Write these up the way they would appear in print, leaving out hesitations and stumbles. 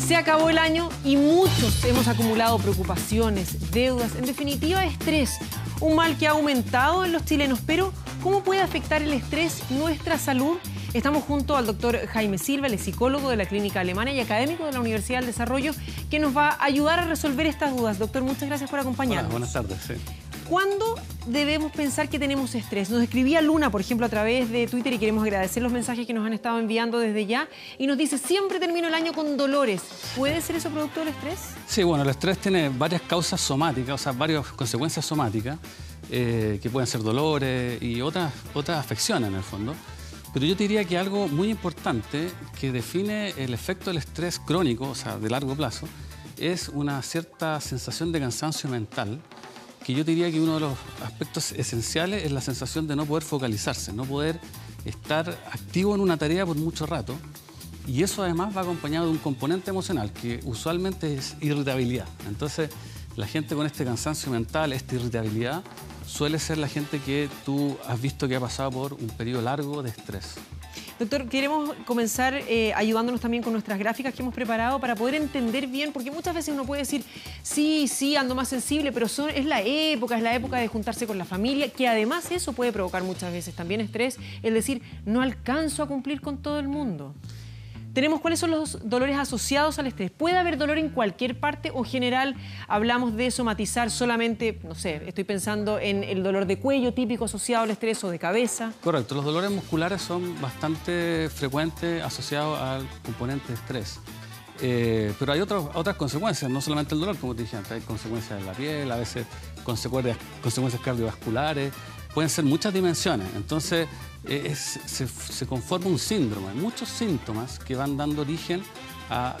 Se acabó el año y muchos hemos acumulado preocupaciones, deudas, en definitiva estrés. Un mal que ha aumentado en los chilenos, pero ¿cómo puede afectar el estrés nuestra salud? Estamos junto al doctor Jaime Silva, el psicólogo de la Clínica Alemana y académico de la Universidad del Desarrollo, que nos va a ayudar a resolver estas dudas. Doctor, muchas gracias por acompañarnos. Hola, buenas tardes. Sí. ¿Cuándo debemos pensar que tenemos estrés? Nos escribía Luna, por ejemplo, a través de Twitter, y queremos agradecer los mensajes que nos han estado enviando desde ya, y nos dice, siempre termino el año con dolores. ¿Puede ser eso producto del estrés? Sí, bueno, el estrés tiene varias causas somáticas, o sea, varias consecuencias somáticas, que pueden ser dolores y otras afecciones en el fondo. Pero yo te diría que algo muy importante que define el efecto del estrés crónico, o sea, de largo plazo, es una cierta sensación de cansancio mental, que yo diría que uno de los aspectos esenciales es la sensación de no poder focalizarse, no poder estar activo en una tarea por mucho rato. Y eso además va acompañado de un componente emocional, que usualmente es irritabilidad. Entonces, la gente con este cansancio mental, esta irritabilidad, suele ser la gente que tú has visto que ha pasado por un periodo largo de estrés. Doctor, queremos comenzar ayudándonos también con nuestras gráficas que hemos preparado para poder entender bien, porque muchas veces uno puede decir, sí, ando más sensible, pero es la época de juntarse con la familia, que además eso puede provocar muchas veces también estrés, es decir, no alcanzo a cumplir con todo el mundo. Tenemos cuáles son los dolores asociados al estrés. ¿Puede haber dolor en cualquier parte o en general hablamos de somatizar solamente, no sé, estoy pensando en el dolor de cuello típico asociado al estrés o de cabeza? Correcto, los dolores musculares son bastante frecuentes asociados al componente de estrés. Pero hay otras consecuencias, no solamente el dolor, como te dije antes, hay consecuencias en la piel, a veces consecuencias cardiovasculares, pueden ser muchas dimensiones. Entonces, se conforma un síndrome, hay muchos síntomas que van dando origen a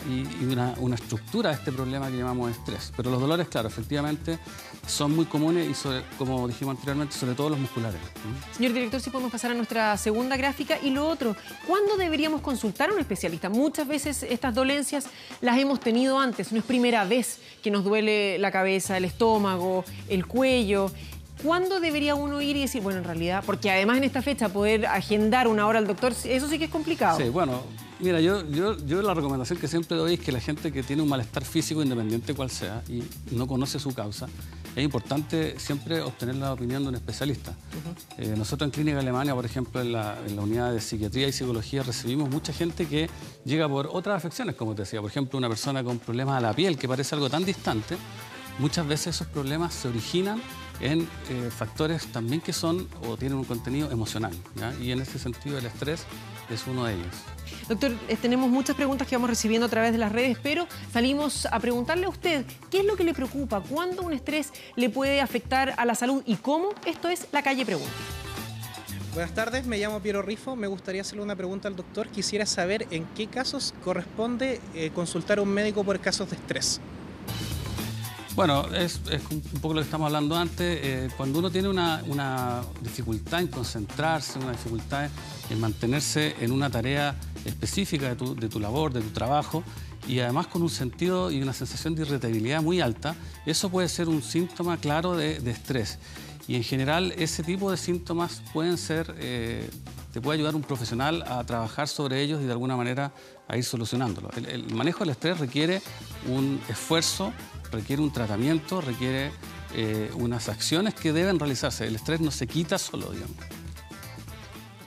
una estructura de este problema que llamamos estrés. Pero los dolores, claro, efectivamente son muy comunes y, como dijimos anteriormente, sobre todo los musculares. Señor director, si podemos pasar a nuestra segunda gráfica. Y lo otro, ¿cuándo deberíamos consultar a un especialista? Muchas veces estas dolencias las hemos tenido antes, no es primera vez que nos duele la cabeza, el estómago, el cuello. ¿Cuándo debería uno ir y decir, bueno, en realidad, porque además en esta fecha poder agendar una hora al doctor, eso sí que es complicado? Sí, bueno, mira, yo la recomendación que siempre doy es que la gente que tiene un malestar físico, independiente cual sea, y no conoce su causa, es importante siempre obtener la opinión de un especialista. Nosotros en Clínica Alemana, por ejemplo, en la unidad de psiquiatría y psicología, recibimos mucha gente que llega por otras afecciones, como te decía. Por ejemplo, una persona con problemas a la piel, que parece algo tan distante, muchas veces esos problemas se originan en factores también que son o tienen un contenido emocional, ¿ya? Y en ese sentido el estrés es uno de ellos. Doctor, tenemos muchas preguntas que vamos recibiendo a través de las redes, pero salimos a preguntarle a usted qué es lo que le preocupa, cuándo un estrés le puede afectar a la salud y cómo. Esto es La Calle Pregunta. Buenas tardes, me llamo Piero Rifo, me gustaría hacerle una pregunta al doctor. Quisiera saber en qué casos corresponde consultar a un médico por casos de estrés. Bueno, es un poco lo que estamos hablando antes. Cuando uno tiene una dificultad en concentrarse, una dificultad en mantenerse en una tarea específica de tu labor, de tu trabajo, y además con un sentido y una sensación de irritabilidad muy alta, eso puede ser un síntoma claro de estrés. Y en general ese tipo de síntomas pueden ser, te puede ayudar un profesional a trabajar sobre ellos y de alguna manera a ir solucionándolo. El manejo del estrés requiere un esfuerzo, requiere un tratamiento, requiere unas acciones que deben realizarse. El estrés no se quita solo, digamos.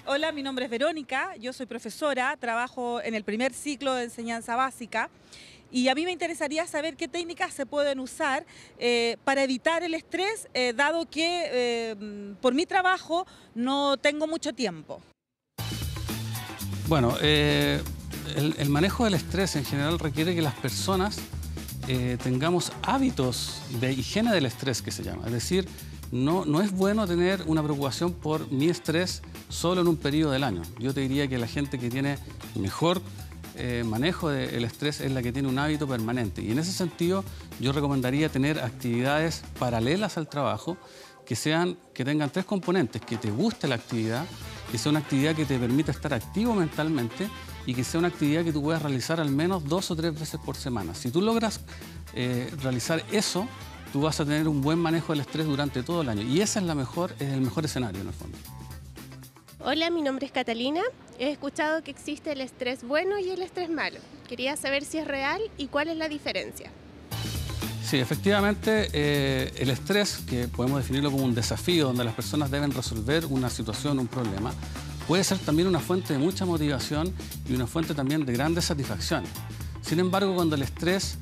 Hola, mi nombre es Verónica, yo soy profesora, trabajo en el primer ciclo de enseñanza básica y a mí me interesaría saber qué técnicas se pueden usar para evitar el estrés, dado que por mi trabajo no tengo mucho tiempo. Bueno, el manejo del estrés en general requiere que las personas tengamos hábitos de higiene del estrés, que se llama. Es decir, no es bueno tener una preocupación por mi estrés solo en un periodo del año. Yo te diría que la gente que tiene mejor manejo del estrés es la que tiene un hábito permanente. Y en ese sentido, yo recomendaría tener actividades paralelas al trabajo que tengan tres componentes: que te guste la actividad, que sea una actividad que te permita estar activo mentalmente y que sea una actividad que tú puedas realizar al menos 2 o 3 veces por semana. Si tú logras realizar eso, tú vas a tener un buen manejo del estrés durante todo el año. Y ese es el mejor escenario, en el fondo. Hola, mi nombre es Catalina. He escuchado que existe el estrés bueno y el estrés malo. Quería saber si es real y cuál es la diferencia. Sí, efectivamente, el estrés, que podemos definirlo como un desafío donde las personas deben resolver una situación, un problema, puede ser también una fuente de mucha motivación y una fuente también de grandes satisfacciones. Sin embargo, cuando el estrés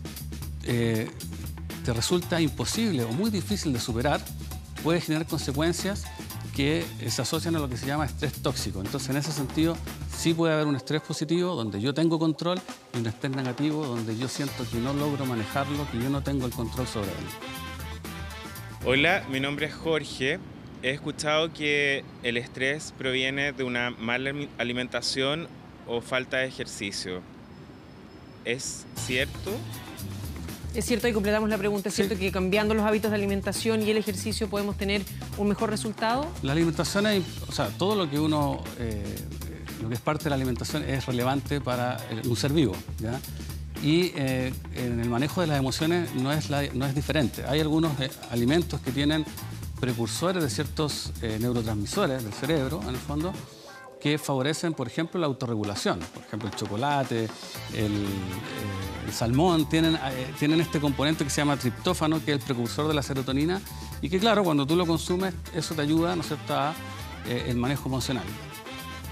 te resulta imposible o muy difícil de superar, puede generar consecuencias que se asocian a lo que se llama estrés tóxico. Entonces, en ese sentido, sí puede haber un estrés positivo donde yo tengo control y un estrés negativo donde yo siento que no logro manejarlo, que yo no tengo el control sobre él. Hola, mi nombre es Jorge. He escuchado que el estrés proviene de una mala alimentación o falta de ejercicio. ¿Es cierto? Es cierto, y completamos la pregunta, ¿es cierto que cambiando los hábitos de alimentación y el ejercicio podemos tener un mejor resultado? La alimentación, o sea, todo lo que uno, lo que es parte de la alimentación es relevante para un ser vivo, ¿ya? Y en el manejo de las emociones no es diferente. Hay algunos alimentos que tienen precursores de ciertos neurotransmisores del cerebro, en el fondo, que favorecen, por ejemplo, la autorregulación. Por ejemplo, el chocolate, el salmón, tienen este componente que se llama triptófano, que es el precursor de la serotonina, y que, claro, cuando tú lo consumes, eso te ayuda, ¿no es cierto?, a el manejo emocional.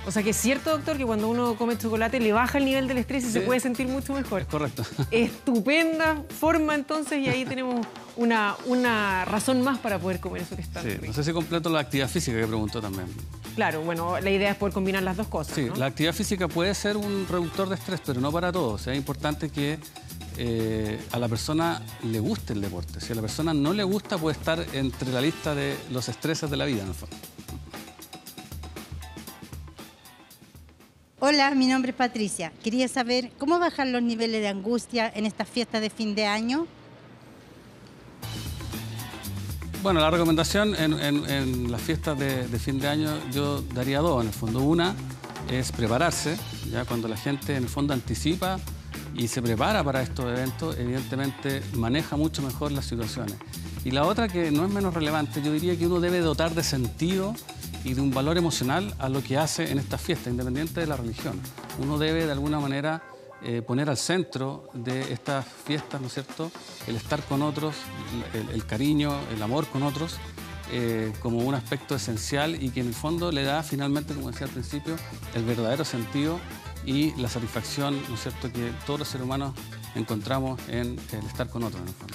O sea que es cierto, doctor, que cuando uno come chocolate le baja el nivel del estrés y se puede sentir mucho mejor. Es correcto. Estupenda forma, entonces, y ahí tenemos una razón más para poder comer eso que está rico. No sé si completo la actividad física que preguntó también. Claro, bueno, la idea es poder combinar las dos cosas, Sí, ¿no? la actividad física puede ser un reductor de estrés, pero no para todos. O sea, es importante que a la persona le guste el deporte. Si a la persona no le gusta, puede estar entre la lista de los estreses de la vida, en el fondo. Hola, mi nombre es Patricia. Quería saber cómo bajar los niveles de angustia en estas fiestas de fin de año. Bueno, la recomendación en las fiestas de fin de año yo daría dos, en el fondo. Una es prepararse, ya cuando la gente en el fondo anticipa y se prepara para estos eventos, evidentemente maneja mucho mejor las situaciones. Y la otra, que no es menos relevante, yo diría que uno debe dotar de sentido y de un valor emocional a lo que hace en estas fiestas, independiente de la religión. Uno debe, de alguna manera, poner al centro de estas fiestas, ¿no es cierto?, el estar con otros, el cariño, el amor con otros, como un aspecto esencial y que en el fondo le da finalmente, como decía al principio, el verdadero sentido y la satisfacción, ¿no es cierto?, que todos los seres humanos encontramos en el estar con otros, en el fondo.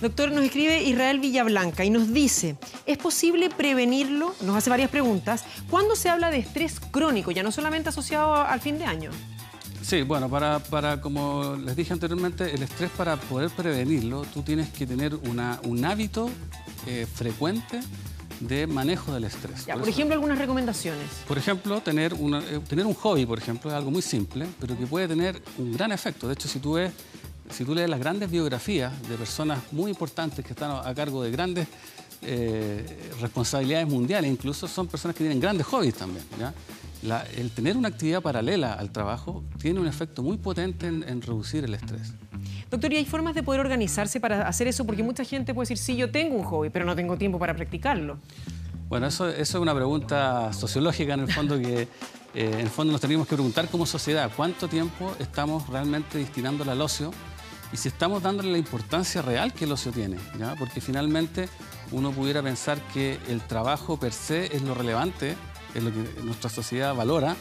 Doctor, nos escribe Israel Villablanca y nos dice, ¿es posible prevenirlo? Nos hace varias preguntas. ¿Cuándo se habla de estrés crónico, ya no solamente asociado al fin de año? Sí, bueno, como les dije anteriormente, el estrés, para poder prevenirlo, tú tienes que tener un hábito frecuente de manejo del estrés. Ya, por ejemplo, algunas recomendaciones. Por ejemplo, tener un hobby, por ejemplo, es algo muy simple, pero que puede tener un gran efecto. De hecho, si tú lees las grandes biografías de personas muy importantes que están a cargo de grandes responsabilidades mundiales, incluso son personas que tienen grandes hobbies también, ¿ya? El tener una actividad paralela al trabajo tiene un efecto muy potente en reducir el estrés. Doctor, ¿y hay formas de poder organizarse para hacer eso? Porque mucha gente puede decir, sí, yo tengo un hobby, pero no tengo tiempo para practicarlo. Bueno, eso es una pregunta sociológica, en el fondo, que en el fondo nos tenemos que preguntar como sociedad cuánto tiempo estamos realmente destinándole al ocio y si estamos dándole la importancia real que el ocio tiene, ¿ya? Porque finalmente uno pudiera pensar que el trabajo per se es lo relevante, es lo que nuestra sociedad valora,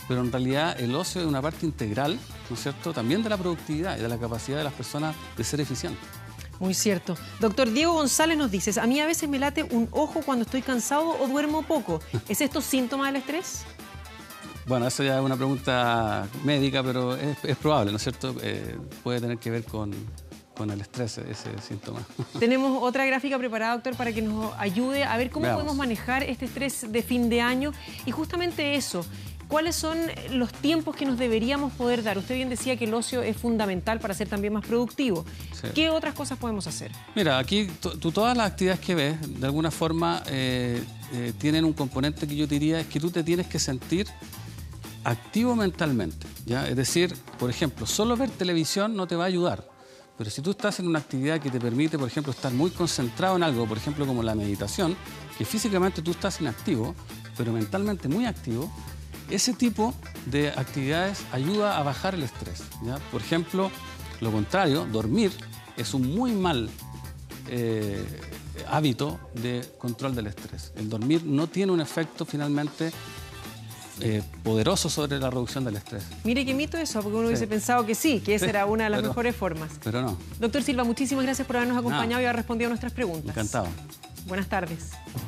pero en realidad el ocio es una parte integral, ¿no es cierto?, también de la productividad y de la capacidad de las personas de ser eficientes. Muy cierto. Doctor Diego González nos dice, a mí a veces me late un ojo cuando estoy cansado o duermo poco. ¿Es esto síntoma del estrés? Bueno, eso ya es una pregunta médica, pero es probable, ¿no es cierto? Puede tener que ver con el estrés, ese síntoma. Tenemos otra gráfica preparada, doctor, para que nos ayude a ver cómo podemos manejar este estrés de fin de año. Y justamente eso, ¿cuáles son los tiempos que nos deberíamos poder dar? Usted bien decía que el ocio es fundamental para ser también más productivo. Sí. ¿Qué otras cosas podemos hacer? Mira, aquí todas las actividades que ves, de alguna forma, tienen un componente que yo diría es que tú te tienes que sentir activo mentalmente, ¿ya? Es decir, por ejemplo, solo ver televisión no te va a ayudar. Pero si tú estás en una actividad que te permite, por ejemplo, estar muy concentrado en algo, por ejemplo, como la meditación, que físicamente tú estás inactivo, pero mentalmente muy activo, ese tipo de actividades ayuda a bajar el estrés, ¿ya? Por ejemplo, lo contrario, dormir es un muy mal hábito de control del estrés. El dormir no tiene un efecto finalmente poderoso sobre la reducción del estrés. Mire qué mito eso, porque uno hubiese pensado que sí, que esa era una de las mejores formas. Pero no. Doctor Silva, muchísimas gracias por habernos acompañado y haber respondido a nuestras preguntas. Encantado. Buenas tardes.